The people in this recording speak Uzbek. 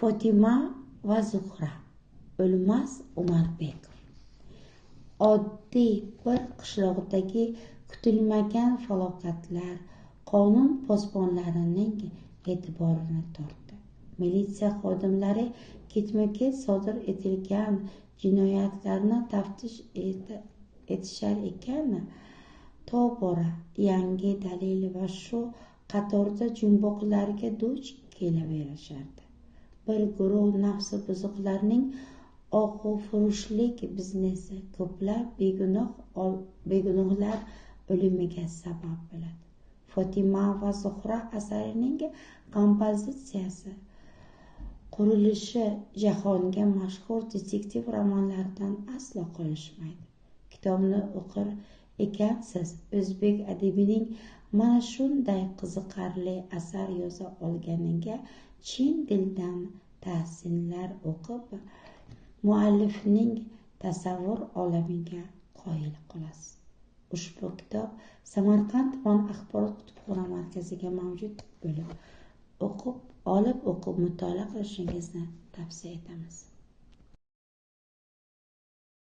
Fotima va Zuhra. O'lmas Umarbekov. Oddiy bir qishloqdagi kutilmagan falokatlar qonun posbonlarining e'tiborini tortdi. Militsiya xodimlari ketma-ket sodir etilgan jinoyatlarni taftish etishar ekan, tobora yangi dalil va shu qatorda jumboqlarga duch kelaverishardi. Bir guruh nafsi buzuqlarning og'ufurushlik biznesi ko'plab begunohlar o'limiga sabab bo'ladi. Fotima va Zuhra asarining kompozitsiyasi, qurilishi jahonga mashhur detektiv romanlaridan aslo qolishmaydi. Kitobni o'qir ekansiz, o'zbek adabining mana shunday qiziqarli asar yoza olganiga chin dildan tahsinlar o'qib, muallifning tasavvur olamiga qoyil qolasiz. Ushbu kitob Samarqand tuman axborot kutubxona markaziga mavjud bo'lib, o'qib mutolaa qilishingizni tavsiya etamiz.